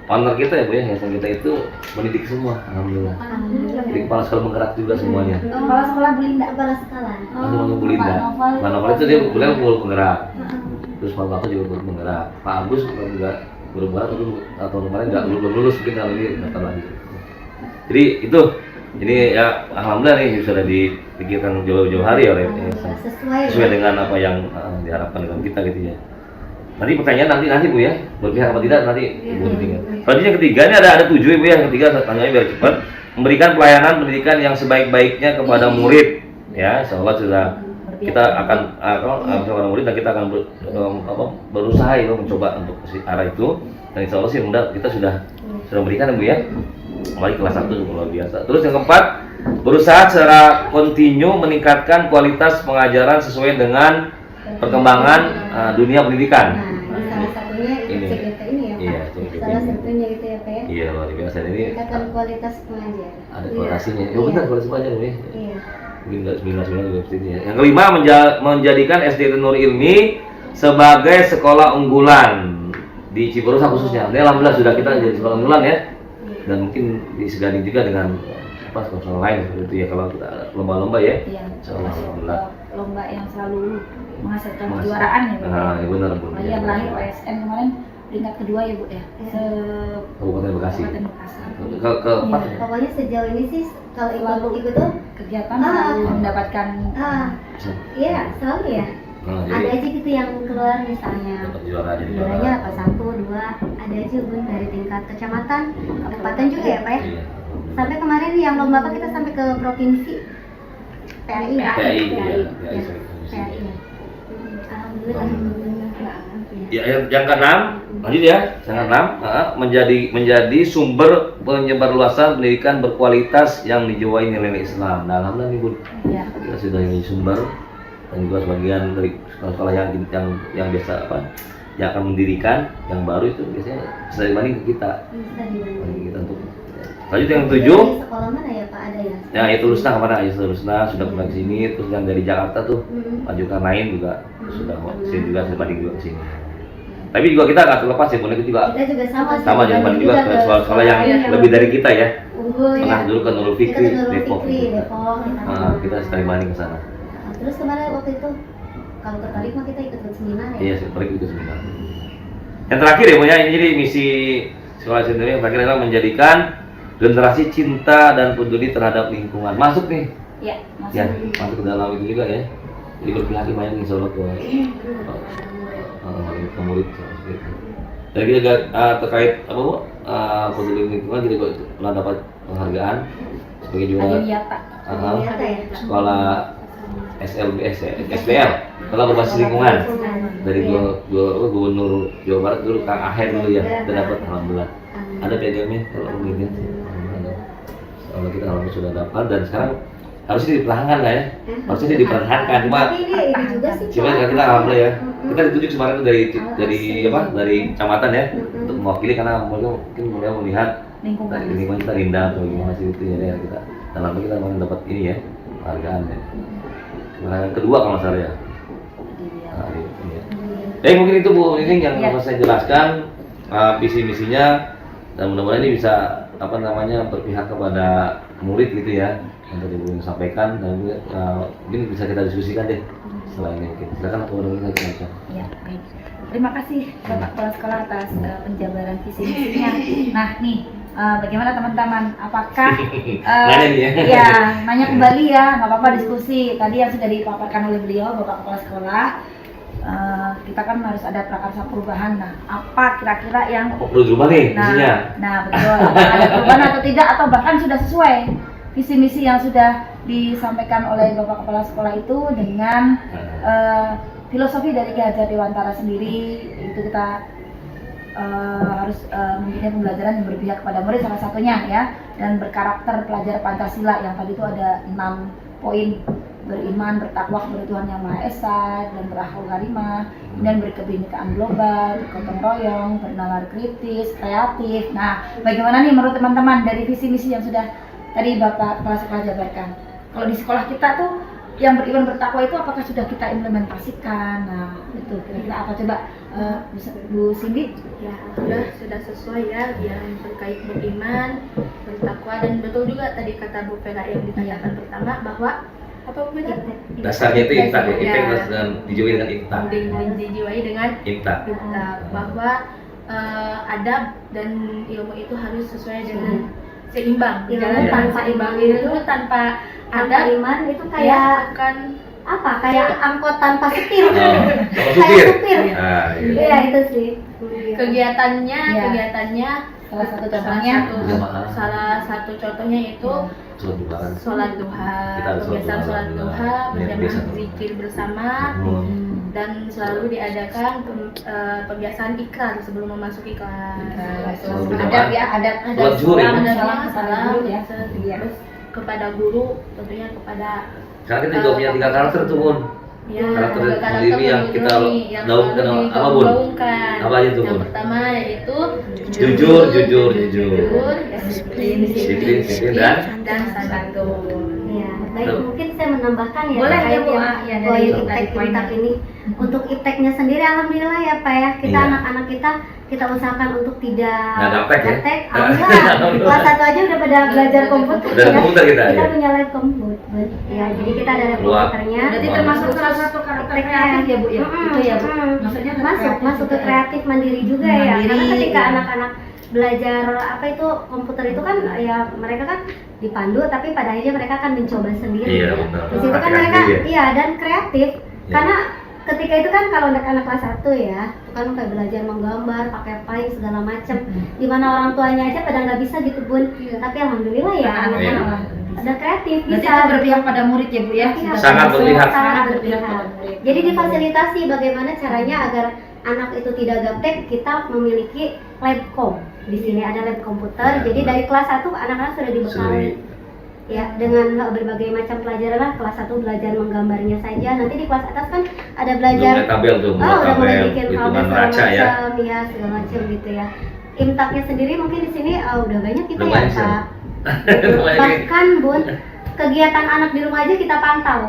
partner kita ya Bu ya, yayasan kita itu mendidik semua, alhamdulillah. Alhamdulillah. Jadi kepala sekolah menggerak juga semuanya. Kepala sekolah Belinda. Kepala sekolah. Semuanya Bu Linda. Pak Novel itu dia beliau guru penggerak. Terus Pak Bapak juga guru penggerak. Pak Agus juga guru penggerak atau kemarin nggak belum lulus mungkin kali ini datang lagi. Jadi itu. Jadi ya alhamdulillah nih sudah dipikirkan jauh-jauh hari oleh yayasan. Sesuai dengan apa yang diharapkan dengan kita gitu ya. Nanti pertanyaan nanti Bu ya, berpihak apa tidak nanti Ibu tinggal. Selanjutnya yang ketiga ini ada 7 Ibu ya, yang ketiga saya tanyanya biar cepat. Memberikan pelayanan pendidikan yang sebaik-baiknya kepada murid ya, insyaallah sudah kita akan kepada murid dan kita akan berusaha itu mencoba untuk ke arah itu dan insyaallah sih mudah kita sudah memberikan Bu ya. Kembali kelas 1 luar biasa. Terus yang keempat, berusaha secara kontinu meningkatkan kualitas pengajaran sesuai dengan perkembangan dunia pendidikan. Nah, salah satunya Ini. CGT ini ya Pak. Iya, CGT. Salah satunya gitu ya Pak ya. Iya luar biasa ini Meningkatkan kualitas pengajar. ada Iya. kualitasnya. Iya. Oh benar kualitas pengajaran Bu ya. Iya. Mungkin nggak 9 juga pasti ya. Yang kelima menjadikan SDT Nur Ilmi sebagai sekolah unggulan di Cibarusah khususnya. Ini alhamdulillah sudah kita jadi sekolah unggulan ya. Dan mungkin disegani juga dengan apa sekolah lain seperti itu ya kalau kita ada lomba-lomba ya. Iya. Insyaallah, Masuk alhamdulillah. ke lomba yang selalu menghasilkan kejuaraan ya Bu. Nah, ya benar Bu. Apalagi yang terakhir OSN kemarin peringkat kedua ya Bu ya. Kabupaten Bekasi. Kabupaten Bekasi. Ke empat. Iya, pokoknya sejauh ini sih kalau ikut tuh Kegiatan Ah. selalu mendapatkan iya selalu ya. Nah, Ada jadi aja gitu yang keluar misalnya. dapat juara jadi Juaranya apa 1, 2, ada aja Bun dari tingkat kecamatan, kabupaten juga ya Pak ya. Iya. Sampai kemarin yang lomba apa kita sampai ke provinsi. PAI ya. PAI, iya, PAI. PAI. Ya, PAI ya. Alhamdulillah. Ya, yang keenam, lanjut ya. Yang keenam, menjadi sumber penyebarluasan pendidikan berkualitas yang dijiwai nilai Islam. Nah, alhamdulillah nih Bun, ya. kita sudah menjadi sumber dan juga sebagian dari sekolah-sekolah yang biasa yang akan mendirikan yang baru itu biasanya sudah dibanding ke kita. Bagi kita untuk lanjut yang Dari 7. sekolah mana ya Pak ada ya? Ya itu Lusna kemana? Ya Lusna sudah pernah ke sini, terus yang dari Jakarta tuh Pak Zulkarnain juga sudah sini juga sebanding juga ke sini. Tapi juga kita nggak terlepas ya, boleh juga Kita juga sama sih. sama jangan juga ke sekolah-sekolah yang lebih dari kita ya. unggul Pernah ya. dulu ke Nurul Kita Fikri ke Nurul Depok. Fikri, Depok. Kita sekali banding ke sana. Nah, terus kemarin waktu itu kalau tertarik mah kita ikut seminar ya. Iya, sekali itu seminar. Yang terakhir ya, punya ini jadi misi sekolah sendiri yang terakhir adalah menjadikan generasi cinta dan peduli terhadap lingkungan. Masuk nih, Ya, masuk. ya masuk ke dalam itu juga ya. Jadi berpihak banyak insya Allah ke murid seperti itu. Dan kita juga terkait apa Bu? Peduli lingkungan kita juga pernah dapat penghargaan sebagai juara Adiwiyata. Ternyata ya. sekolah SLBS ya, SBL, sekolah berbasis lingkungan dari gubernur Jawa Barat dulu Kang Aher dulu ya, kita dapat alhamdulillah. Ada piagamnya kalau mungkin. Kalau kita alhamdulillah sudah dapat dan sekarang harusnya dipertahankan lah ya, harusnya dipertahankan cuma Tapi ini juga sih. cuma kita alhamdulillah ya, kita ditunjuk kemarin tuh dari kecamatan ya untuk mewakili karena mungkin beliau melihat Lingkungan. lingkungan kita indah atau gimana sih itu ya kita dan alhamdulillah kita kemarin dapat ini ya penghargaan ya. Penghargaan kedua kalau nggak salah ya. Nah, ini ya. Mungkin itu Bu ini yang Ya. saya jelaskan visi misinya dan mudah-mudahan ini bisa apa namanya berpihak kepada murid gitu ya yang tadi Bu sampaikan dan mungkin bisa kita diskusikan deh setelah ini mungkin silakan aku udah kita. Ya, baik. Terima kasih Bapak Kepala Sekolah atas penjabaran visi misinya. Nah, nih bagaimana teman-teman? Apakah Nanya nih ya. ya, nanya kembali ya, nggak apa-apa diskusi. Tadi yang sudah dipaparkan oleh beliau Bapak Kepala Sekolah, kita kan harus ada prakarsa perubahan. Nah, apa kira-kira yang Apa perlu dirubah nih isinya? Nah, betul. Apakah ada perubahan atau tidak atau bahkan sudah sesuai visi misi yang sudah disampaikan oleh Bapak Kepala Sekolah itu dengan filosofi dari Ki Hajar Dewantara sendiri. Itu kita harus mempunyai pembelajaran yang berpihak kepada murid salah satunya ya, dan berkarakter pelajar Pancasila yang tadi itu ada 6 poin beriman, bertakwa kepada Tuhan Yang Maha Esa, dan berakhlak karimah, dan berkebinekaan global, bergotong royong, bernalar kritis, kreatif. Nah, bagaimana nih menurut teman-teman dari visi misi yang sudah tadi Bapak Kepala Sekolah jabarkan? Kalau di sekolah kita tuh yang beriman bertakwa itu apakah sudah kita implementasikan? Nah, itu kira-kira apa coba bisa Bu Cindy? Ya, sudah sesuai ya yang terkait beriman, bertakwa, dan betul juga tadi kata Bu Vera yang ditanyakan pertama bahwa apa Bu Vera? Dasarnya itu intak ya, Ya. intak dan dijiwai dengan intak. Dijiwai dengan Intak. bahwa adab dan ilmu itu harus sesuai dengan seimbang. Ilmu Jalan tanpa seimbang iman itu tanpa tanpa adab iman itu ya kayak akan apa? Kayak angkot tanpa setir. Oh, sama Kayak supir. supir. Ah, iya. Iya itu sih. kegiatannya Ya. kegiatannya Salah satu contohnya salah satu contohnya itu Sholat duha kan. sholat duha, Kita harus kebiasaan sholat sholat duha. duha, Niat biasa berjamaah dulu. zikir bersama, dan selalu diadakan pembiasaan ikrar sebelum memasuki kelas. Selalu ada berjamaah. ya, ada Sholat zuhur ya, salam Bu? dan salam kepada salam guru ya. Iya. terus kepada guru, tentunya kepada Sekarang kita juga punya 3 karakter tuh Bun. ya, Karakter karakter diri yang kita yang gaungkan selalu apa, Bun? digaungkan. Apa aja tuh, Yang Bun? pertama yaitu Jujur, jujur, disiplin dan santun. Iya, baik mungkin saya menambahkan ya Boleh, terkait ya, Bu. yang Ya, dari poin tadi iptek poinnya. ini. Untuk ipteknya sendiri alhamdulillah ya Pak ya. Kita Iya. anak-anak kita usahakan untuk tidak Nggak gaptek ya? gaptek. Alhamdulillah. Kelas 1 aja udah pada belajar komputer. Udah ada komputer kita, Kita ya? punya lab komputer. Ya, jadi kita ada lab Luar. komputernya. Berarti Wah. termasuk salah satu karakter kreatif ya Bu ya? Itu ya Bu? Maksudnya Masuk ke kreatif mandiri juga ya. Mandiri, Karena ketika iya. anak-anak belajar apa itu komputer itu kan ya mereka kan dipandu tapi pada akhirnya mereka akan mencoba sendiri. Iya, ya. benar. Di situ kan Praktek mereka sendiri ya? iya dan kreatif Iya. karena ketika itu kan kalau anak-anak kelas 1 ya itu kan kayak belajar menggambar pakai paint segala macam di mana orang tuanya aja pada nggak bisa gitu Bun. Iya. Tapi alhamdulillah ya Anak-anak Iya. anak-anak ada kreatif Berarti bisa itu berpihak pada murid ya Bu ya? Iya, Sangat berpihak. sangat berpihak berpihak. pada murid. Jadi difasilitasi bagaimana caranya agar anak itu tidak gaptek, kita memiliki labcom. Di sini ada lab komputer. Ya, Jadi benar. dari kelas 1 anak-anak sudah dibekali ya dengan berbagai macam pelajaran lah. Kelas 1 belajar menggambarnya saja. Nanti di kelas atas kan ada belajar Mulai tabel tuh, udah mulai tabel, bikin hitungan tabel segala raca ya. macam ya segala macam gitu ya. Imtaknya sendiri mungkin di sini udah banyak kita Udah ya banyak, Kak. Banyak. Bahkan Bun, kegiatan anak di rumah aja kita pantau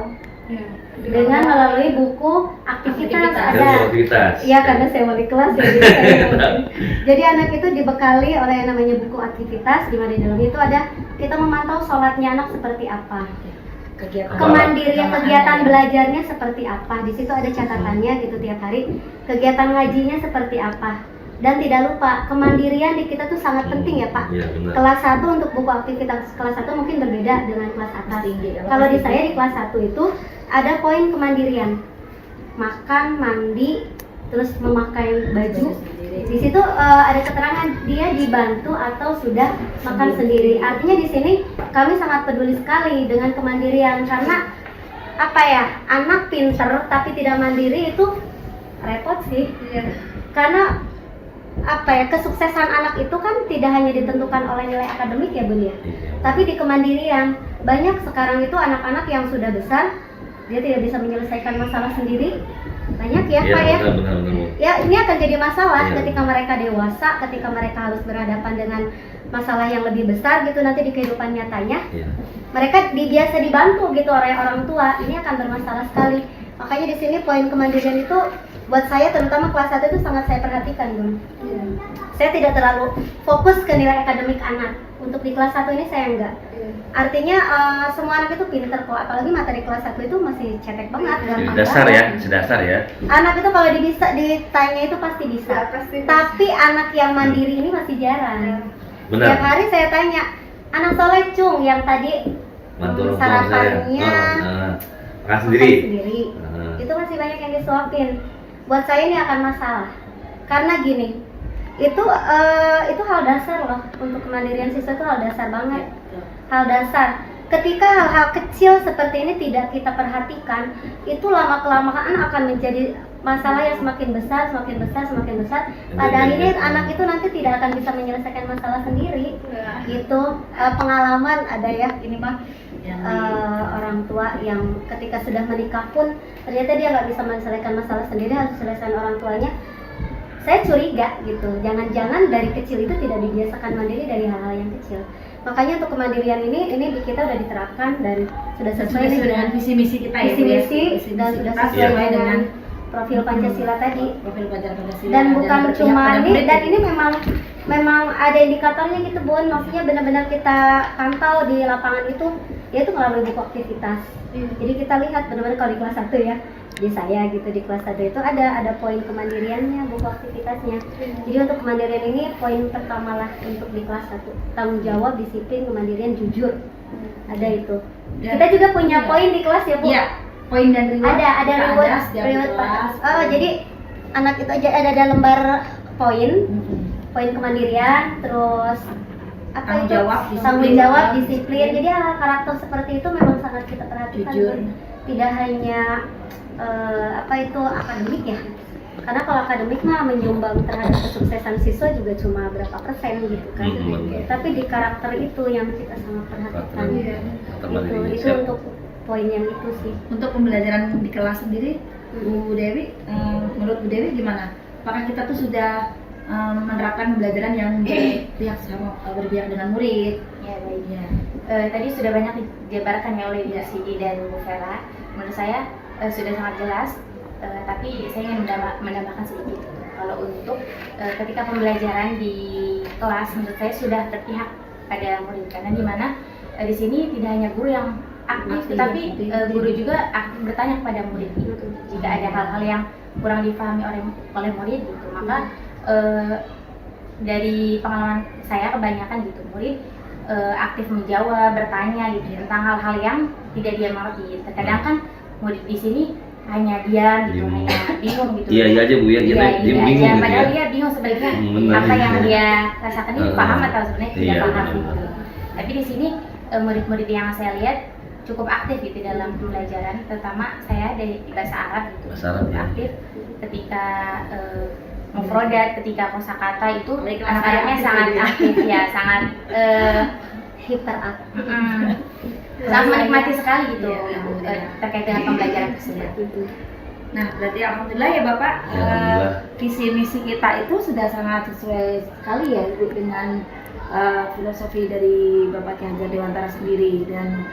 Ya. dengan melalui buku aktivitas Aktivitas. ada. Aktivitas. Iya karena saya wali kelas ya. Jadi, jadi anak itu dibekali oleh yang namanya buku aktivitas di mana di dalamnya itu ada kita memantau sholatnya anak seperti apa, Kegiatan kemandirian kegiatan belajarnya seperti apa. Di situ ada catatannya gitu tiap hari. Kegiatan ngajinya seperti apa. Dan tidak lupa kemandirian di kita tuh sangat penting ya Pak. Iya, benar. Kelas 1 untuk buku aktivitas kelas 1 mungkin berbeda dengan kelas atas. Tinggi. Kalau di saya di kelas 1 itu ada poin kemandirian. Makan, mandi, terus memakai baju. Di situ ada keterangan dia dibantu atau sudah makan sendiri. Artinya di sini kami sangat peduli sekali dengan kemandirian karena apa ya? Anak pinter tapi tidak mandiri itu repot sih. Karena apa ya, kesuksesan anak itu kan tidak hanya ditentukan oleh nilai akademik ya Bun ya, Iya. tapi di kemandirian. Banyak sekarang itu anak-anak yang sudah besar dia tidak bisa menyelesaikan masalah sendiri, banyak ya Iya, Pak ya. benar. Ya ini akan jadi masalah Iya. ketika mereka dewasa, ketika mereka harus berhadapan dengan masalah yang lebih besar gitu nanti di kehidupan nyatanya. Iya. Mereka biasa dibantu gitu oleh orang tua, ini akan bermasalah sekali. Makanya di sini poin kemandirian itu buat saya terutama kelas 1 itu sangat saya perhatikan Bun. Saya tidak terlalu fokus ke nilai akademik anak. Untuk di kelas 1 ini saya enggak. Artinya semua anak itu pinter kok, apalagi materi kelas 1 itu masih cetek banget, gampang Dasar banget. ya, sedasar ya. Anak itu kalau bisa ditanya itu pasti bisa. Ya, pasti bisa. Tapi anak yang mandiri ini masih jarang. Benar. Tiap hari saya tanya, anak soleh cung yang tadi Bantu orang tua sarapannya saya. Makan makan sendiri. sendiri. Nah. Itu masih banyak yang disuapin. Buat saya ini akan masalah. Karena gini, itu hal dasar loh untuk kemandirian siswa itu hal dasar banget. Hal dasar. ketika hal-hal kecil seperti ini tidak kita perhatikan, itu lama-kelamaan akan menjadi masalah yang semakin besar. Pada akhirnya anak itu nanti tidak akan bisa menyelesaikan masalah sendiri. Gitu. Pengalaman ada ya, ini mah orang tua yang ketika sudah menikah pun ternyata dia nggak bisa menyelesaikan masalah sendiri, harus selesaikan orang tuanya. Saya curiga gitu, jangan-jangan dari kecil itu tidak dibiasakan mandiri dari hal-hal yang kecil. Makanya untuk kemandirian ini di kita udah diterapkan dan sudah sesuai dengan visi misi kita ya. visi dan sudah sesuai dengan profil Pancasila tadi. Profil pelajar Pancasila. Dan bukan berpihak cuma pada ini, murid. dan ini memang ada indikatornya gitu Bun. Maksudnya benar-benar kita pantau di lapangan itu, yaitu melalui buku aktivitas. Jadi kita lihat benar-benar kalau di kelas 1 ya, di saya gitu di kelas 1 itu ada poin kemandiriannya, buku aktivitasnya. Jadi untuk kemandirian ini poin pertama lah untuk di kelas 1, tanggung jawab, disiplin, kemandirian, jujur. Ada itu. Dan- Kita juga punya poin di kelas ya Bu. Iya, poin dan reward. Ada Kita reward, setiap reward kelas. jadi anak itu aja ada lembar poin, Mm-mm. poin kemandirian, terus apa Tanggung itu? jawab, Tanggung disiplin. jawab, disiplin. Jadi hal karakter seperti itu memang sangat kita perhatikan. Jujur. Bu. Tidak hanya apa itu akademik ya. Karena kalau akademik mah menyumbang terhadap kesuksesan siswa juga cuma berapa persen gitu kan. Tapi di karakter itu yang kita sangat perhatikan. Itu untuk poin yang itu sih. Untuk pembelajaran di kelas sendiri, Bu Dewi, menurut Bu Dewi gimana? Apakah kita tuh sudah menerapkan pembelajaran yang berpihak dengan murid? Ya baik. Ya. Tadi sudah banyak dijabarkan ya oleh Bu Sidi dan Bu Vera. Menurut saya sudah sangat jelas, tapi saya ingin menambahkan sedikit. Kalau untuk ketika pembelajaran di kelas, menurut saya sudah berpihak pada murid, karena di mana di sini tidak hanya guru yang aktif, tetapi guru juga aktif bertanya kepada murid gitu. Jika ada hal-hal yang kurang dipahami oleh murid gitu, maka dari pengalaman saya kebanyakan gitu murid aktif menjawab, bertanya gitu tentang hal-hal yang tidak dia mengerti. Terkadang kan murid di sini hanya diam gitu, hanya bingung gitu. Iya aja Bu ya, dia bingung aja, gitu padahal ya. dia bingung sebenarnya Benar. apa yang dia rasakan ini paham atau sebenarnya tidak Iya, paham benar. gitu. Tapi di sini murid-murid yang saya lihat cukup aktif gitu dalam pembelajaran, terutama saya dari bahasa Arab gitu. Bahasa Arab, ya. Aktif ketika mufrodat, ketika kosakata itu Baik, anak-anaknya aktif sangat gitu ya. aktif ya, sangat Hiperaktif. sangat menikmati sekali gitu Iya, terkait dengan pembelajaran tersebut. Nah, berarti alhamdulillah ya Bapak, Ya, alhamdulillah. visi misi kita itu sudah sangat sesuai sekali ya Bu dengan filosofi dari Bapak Ki Hajar Dewantara sendiri, dan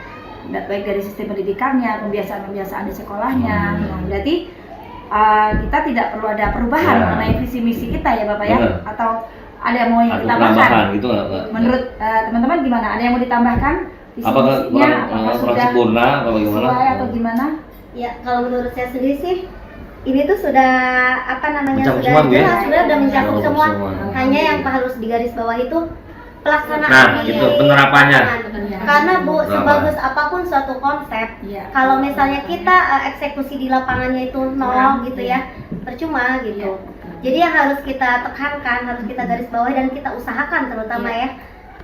baik dari sistem pendidikannya, pembiasaan-pembiasaan di sekolahnya. Nah, berarti kita tidak perlu ada perubahan Ya. mengenai visi misi kita ya Bapak ya, Benar. atau ada yang mau yang Atau ditambahkan? penambahan gitu nggak? Menurut teman-teman gimana? Ada yang mau ditambahkan? Visi Apakah misinya kurang sudah sempurna atau bagaimana? sesuai atau gimana? Ya, kalau menurut saya sendiri sih ini tuh sudah apa namanya, Mencakup sudah semua, Bu, ya? jelas, sudah mencakup Mencakup semua. semua. Hanya yang harus digaris bawah itu pelaksanaan Nah, di itu penerapannya. lapangan. Karena Bu, Penerapan. sebagus apapun suatu konsep, Iya. kalau misalnya kita eksekusi di lapangannya itu nol Kurang, gitu iya. ya, percuma gitu. Iya. Jadi yang harus kita tekankan, harus kita garis bawahi dan kita usahakan terutama ya,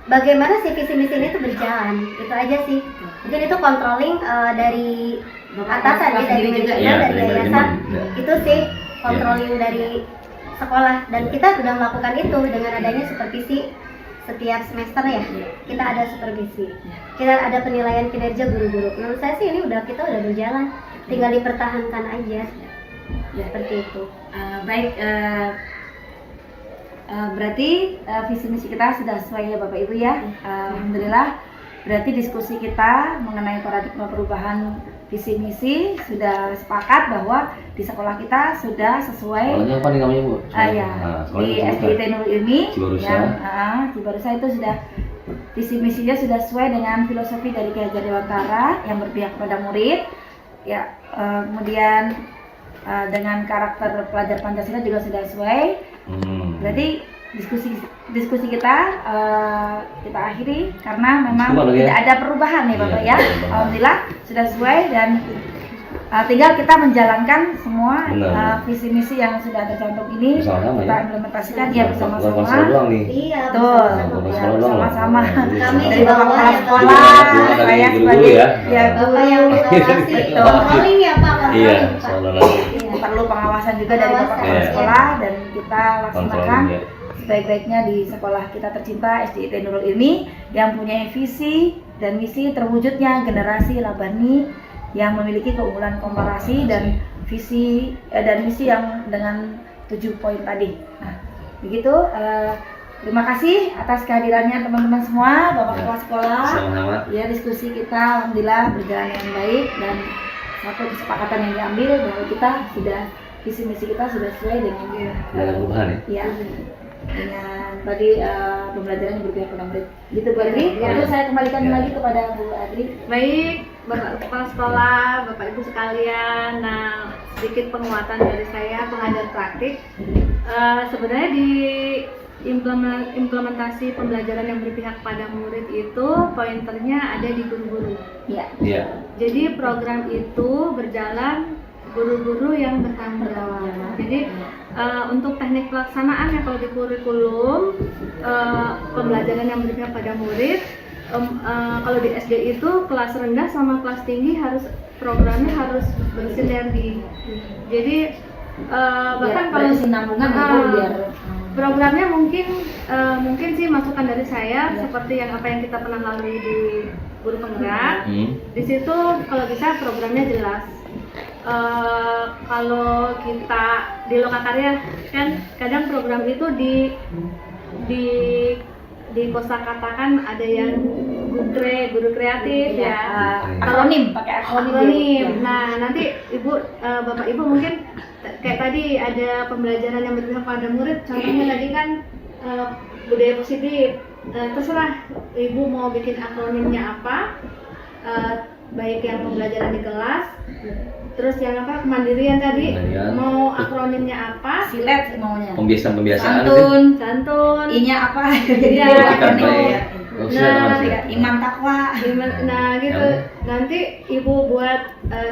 bagaimana si visi misi ini tuh berjalan. Itu aja sih. Mungkin itu controlling dari atasan ya, dari sendiri juga manajemen, ya, dari dari yayasan. manajemen, ya. Itu sih controlling dari sekolah, dan kita sudah melakukan itu dengan adanya supervisi setiap semester ya. Kita ada supervisi, kita ada penilaian kinerja guru-guru. Menurut saya sih ini kita udah berjalan, tinggal dipertahankan aja. Seperti itu. Baik, berarti visi misi kita sudah sesuai ya Bapak Ibu ya. Alhamdulillah, berarti diskusi kita mengenai paradigma perubahan visi misi sudah sepakat bahwa di sekolah kita sudah sesuai. Sekolahnya apa nih namanya Bu? Ya, di SDIT Nurul Ilmi Cibarusah. yang Cibarusah itu sudah visi misinya sudah sesuai dengan filosofi dari Ki Hajar Dewantara yang berpihak kepada murid. Ya, kemudian dengan karakter pelajar Pancasila juga sudah sesuai. Berarti diskusi kita akhiri karena memang Cukup, ya? tidak ada perubahan ya Bapak Iya, ya. tidak ada perubahan. Alhamdulillah sudah sesuai, dan tinggal kita menjalankan semua Benar. visi misi yang sudah tercantum ini, Bersama-sama kita ya. implementasikan ya Bukan bersama-sama. masalah doang nih. Iya, Betul, Bukan ya, masalah doang. bersama-sama. Kami Dari di bapak bawah kepala ya, sekolah, Dari saya guru-guru sebagai ya. Bapak yang mengawasi Betul. controlling ya Pak, Iya, controlling, Pak. soalnya nanti Iya. perlu pengawasan juga dari bapak kepala Iya. sekolah dan kita laksanakan kontrolin ya. sebaik-baiknya di sekolah kita tercinta SDIT Nurul Ilmi yang punya visi dan misi terwujudnya generasi Labani yang memiliki keunggulan komparasi dan visi dan misi yang dengan 7 poin tadi. Nah, begitu. Terima kasih atas kehadirannya teman-teman semua, bapak kepala sekolah. Sama-sama. Ya, diskusi kita alhamdulillah berjalan dengan baik dan satu kesepakatan yang diambil bahwa kita sudah visi misi kita sudah sesuai dengan Tidak ada perubahan ya. ya dengan tadi pembelajaran yang berpihak pada murid. Gitu Bu Adri. Ya. Lalu saya kembalikan Ya. lagi kepada Bu Adri. Baik, Bapak Kepala Sekolah, Bapak Ibu sekalian. Nah, sedikit penguatan dari saya pengajar praktik. Sebenarnya di implementasi pembelajaran yang berpihak pada murid itu pointernya ada di guru-guru. Ya. Iya. Jadi program itu berjalan guru-guru yang bertanggung jawab. Jadi untuk teknik pelaksanaannya kalau di kurikulum pembelajaran yang berpihak pada murid, kalau di SD itu kelas rendah sama kelas tinggi programnya harus bersinergi. Jadi bahkan kalau kesinambungan Ah, itu biar programnya mungkin sih masukan dari saya seperti yang apa yang kita pernah lalui di guru penggerak. Di situ kalau bisa programnya jelas. Kalau kita di Lokakarya kan kadang program itu di kosakatakan ada yang guru kreatif ya. akronim, pakai akronim. Akronim. Nah, nanti Bapak Ibu mungkin kayak tadi ada pembelajaran yang berpihak pada murid. Contohnya tadi kan budaya positif. Terserah Ibu mau bikin akronimnya apa, baik yang pembelajaran di kelas, terus yang apa kemandirian tadi, Kemandirian. mau akronimnya apa, Silet maunya. Pembiasaan-pembiasaan itu. Santun. santun. I-nya apa? Iya. Etikat baik. Oh, Nah, silakan, Mas. Iman takwa. Nah gitu, Yang- nanti Ibu buat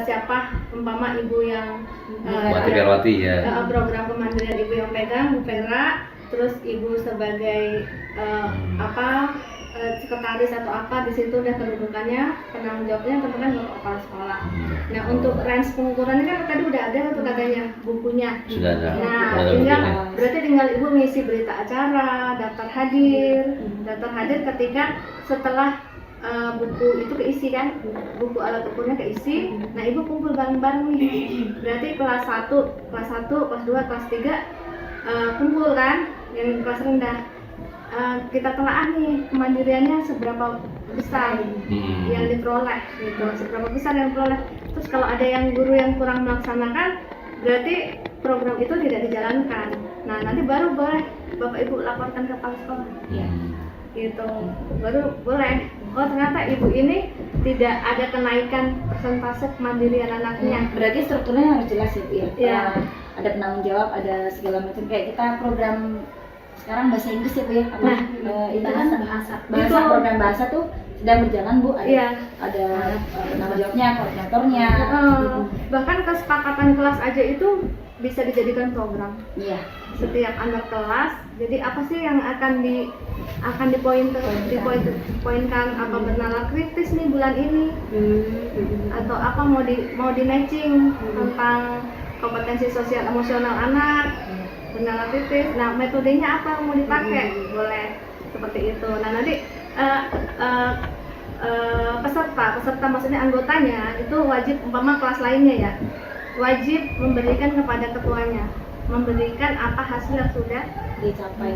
siapa umpama Ibu yang Wati Perwati ya. program kemandirian Ibu yang pegang, Bu Vera, terus Ibu sebagai sekretaris atau apa di situ udah kedudukannya, penanggung jawabnya tentu kan Bapak Kepala Sekolah. Nah untuk range pengukuran ini kan tadi udah ada tuh katanya bukunya. Sudah ada. Nah, Sudah ada tinggal bukunya. berarti tinggal Ibu ngisi berita acara, daftar hadir ketika setelah buku itu keisi kan, buku alat ukurnya keisi. Nah, Ibu kumpul bareng-bareng nih. Berarti kelas 1, kelas 2, kelas 3 kumpul kan, yang kelas rendah. Kita telah nih kemandiriannya seberapa besar yang diperoleh gitu, seberapa besar yang diperoleh. Terus kalau ada yang guru yang kurang melaksanakan, berarti program itu tidak dijalankan. Nah, nanti baru boleh Bapak Ibu laporkan ke kepala sekolah. Gitu, baru boleh. Oh, ternyata Ibu ini tidak ada kenaikan persentase kemandirian anaknya. Berarti strukturnya harus jelas ya, Bu ya. Iya. Ada penanggung jawab, ada segala macam kayak kita program sekarang bahasa Inggris ya, Bu ya. Apa? Itu kan bahasa. bahasa Itu. program bahasa tuh sedang berjalan, Bu. Ada Iya. ada penanggung jawabnya, koordinatornya. Bahkan kesepakatan kelas aja itu bisa dijadikan program. Iya. Setiap anak kelas, jadi apa sih yang akan dipoinkan, apa bernalar kritis nih bulan ini, atau apa mau di matching tentang kompetensi sosial emosional anak, bernalar kritis. Nah, metodenya apa yang mau dipakai, boleh seperti itu. Nah, nanti peserta maksudnya anggotanya itu wajib, umpama kelas lainnya ya, wajib memberikan kepada ketuanya, memberikan apa hasil yang sudah dicapai.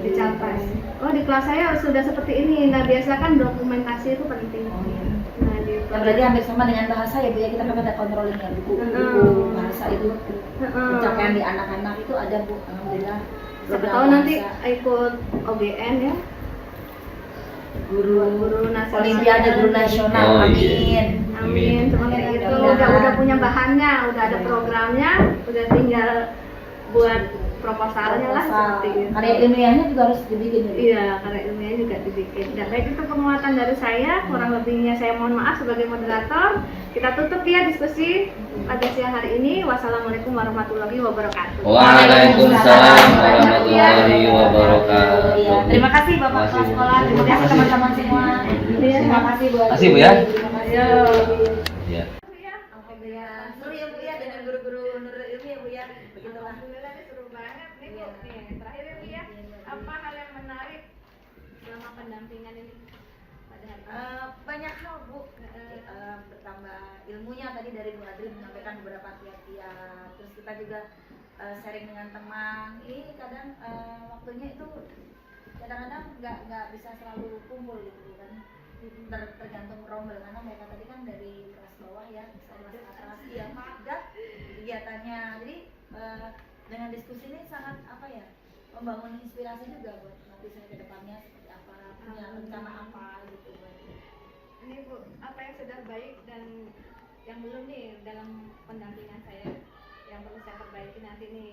Oh, di kelas saya sudah seperti ini. Nah, biasa kan dokumentasi itu penting. Nah, gitu. Yang berarti hampir sama dengan bahasa ya, Bu ya. Kita kan ada controlling ya, buku bahasa itu. Pencapaian di anak-anak itu ada, Bu. Alhamdulillah. Siapa Program tahu nanti bahasa. ikut OGN ya, guru nasional. Olimpiade guru nasional. Oh, Amin. iya. Amin, seperti Amin. itu. Mudah-mudahan. Udah punya bahannya, udah ada programnya, udah tinggal buat proposalnya lah seperti itu. Karya ilmiahnya juga harus dibikin dulu. Iya, karya ilmiahnya juga dibikin. Dan baik itu penguatan dari saya, kurang lebihnya saya mohon maaf sebagai moderator. Kita tutup ya diskusi pada siang hari ini. Wassalamualaikum warahmatullahi wabarakatuh. Waalaikumsalam warahmatullahi wabarakatuh. Iya. Terima kasih Bapak Kepala Sekolah, terima kasih teman-teman semua. Terima kasih Bu. Terima kasih, Bu, ya. Terima kasih. Ya. Alhamdulillah. Seru ya Bu ya dengan guru-guru Nurul Ilmi ya Bu ya. Begitulah. Alhamdulillah ini seru banget nih Bu. Nih, terakhir ya Bu ya. Apa hal yang menarik selama pendampingan ini pada hari ini? Banyak hal Bu. Bertambah ilmunya tadi dari Bu Adri menyampaikan beberapa kiat-kiat. Terus kita juga sharing dengan teman. Ini kadang waktunya itu kadang-kadang nggak bisa selalu kumpul gitu kan. Tergantung rombel karena mereka tadi kan dari kelas bawah ya, kelas atas ya padat kegiatannya. Jadi dengan diskusi ini sangat apa ya, membangun inspirasi juga buat nanti saya ke depannya seperti apa, punya rencana apa gitu. Ini Bu, apa yang sudah baik dan yang belum nih dalam pendampingan saya yang perlu saya perbaiki nanti nih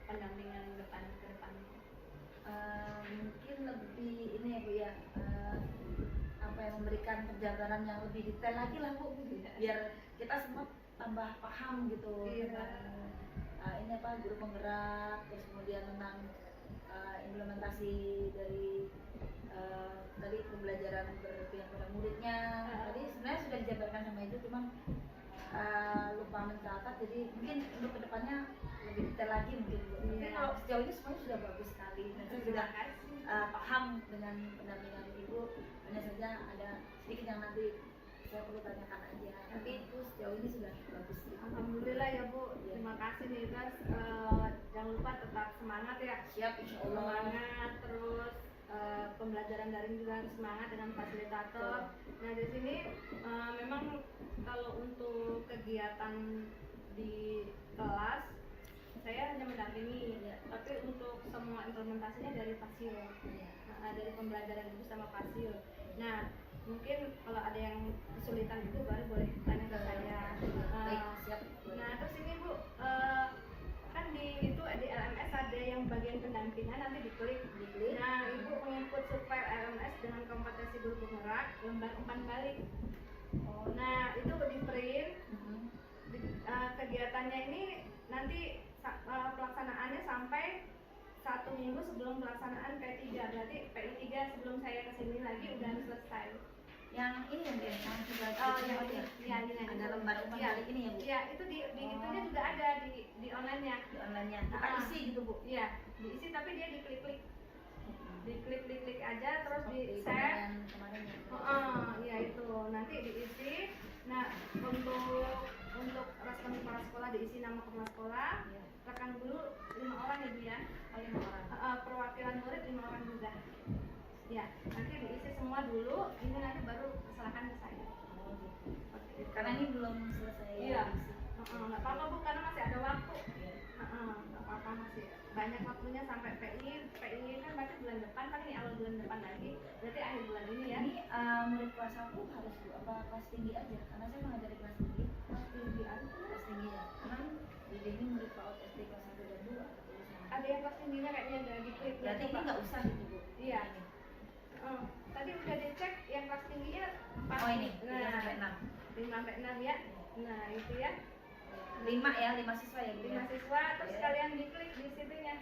pendampingan depan ke depan. Mungkin lebih ini ya Bu ya, apa yang memberikan penjabaran yang lebih detail lagi lah Bu, biar kita semua tambah paham gitu tentang ini apa guru penggerak, terus kemudian tentang implementasi dari tadi pembelajaran berpihak pada muridnya. Tadi sebenarnya sudah dijabarkan sama itu, cuman lupa mencatat, jadi mungkin untuk kedepannya lebih detail lagi mungkin Bu. Tapi kalau sejauh ini semuanya sudah bagus sekali dan saya sudah paham dengan pendampingan Ibu. Hanya saja ada sedikit yang nanti saya perlu tanyakan aja, tapi itu sejauh ini sudah bagus. Alhamdulillah ya Bu, terima kasih nih guys. Jangan lupa tetap semangat ya. Siap, insya Allah. Semangat terus. Pembelajaran daring juga harus semangat dengan fasilitator. Nah di sini memang kalau untuk kegiatan di kelas saya hanya mendampingi, tapi untuk semua implementasinya dari Fasil, dari pembelajaran itu sama Fasil. Nah mungkin kalau ada yang kesulitan itu baru boleh tanya ke saya. Baik, siap. Nah terus ini Bu, kan di itu di LMS ada yang bagian pendampingan, nanti diklik. Nah Ibu menginput survei LMS dengan kompetensi guru penggerak lembar umpan balik. Nah itu di print. Kegiatannya ini nanti pelaksanaannya sampai 1 minggu sebelum pelaksanaan P3, berarti PI3 sebelum saya kesini lagi udah harus selesai. Yang ini ya, yang sudah ada lembar umpan balik ini ya Bu? Iya, itu di itunya juga ada di online-nya. Di online-nya, kita isi gitu Bu? Iya, diisi tapi dia diklik-klik. Diklik aja terus di save. Kemarin ya? Iya itu, nanti diisi. Nah, untuk respon kepala sekolah diisi nama kepala sekolah. Rekan guru 5 orang ya Bu ya. 5 orang. Perwakilan murid 5 orang juga. Ya, nanti diisi semua dulu, ini nanti baru serahkan ke saya. Karena ini belum selesai. Iya. Nggak apa-apa Bu, karena masih ada waktu. Nggak apa-apa, masih banyak waktunya sampai PI kan berarti bulan depan, kan ini awal bulan depan lagi, berarti akhir bulan ini ya. Ini murid kelas 1 harus apa kelas tinggi aja? Karena saya mengajari kelas tinggi. Kelas tinggi aja. Kelas tinggi ya. Karena ini murid PAUD SD kelas 1 dan 2 ada yang kelas tingginya kayaknya udah diklik. Berarti ini nggak usah gitu Bu? Iya. Tadi udah dicek yang kelas tingginya 4. Oh ini, 5 Nah, sampai 6. 5 sampai 6 ya. Nah itu ya. 5 ya, 5 siswa ya Bu? 5 siswa, terus kalian diklik di situnya,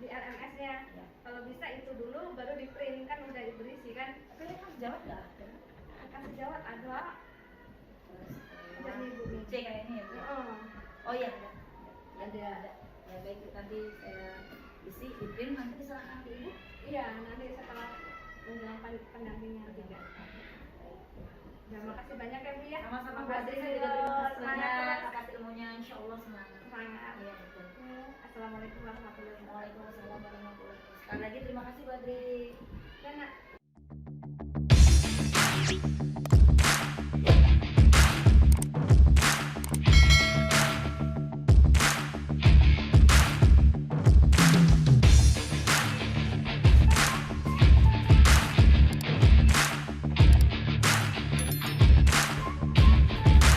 di LMS-nya. Kalau bisa itu dulu, baru di print, kan udah berisi kan. Tapi ini kan jawab nggak ada? Kasih jawab ada. Ada nih Bu. C kayaknya ya Bu? Oh iya ada. Ya baik, nanti saya isi, di print, nanti diserahkan ke Ibu? Iya, nanti setelah menjalankan pendampingan juga. Terima kasih banyak ya Bu ya. Sama-sama Bu Adri, saya juga terima kasih Semangat banyak terus. atas ilmunya, insya Allah semangat. Semangat. Iya betul. Assalamualaikum warahmatullahi wabarakatuh. Waalaikumsalam warahmatullahi wabarakatuh. Sekali lagi terima kasih Bu Adri. Dan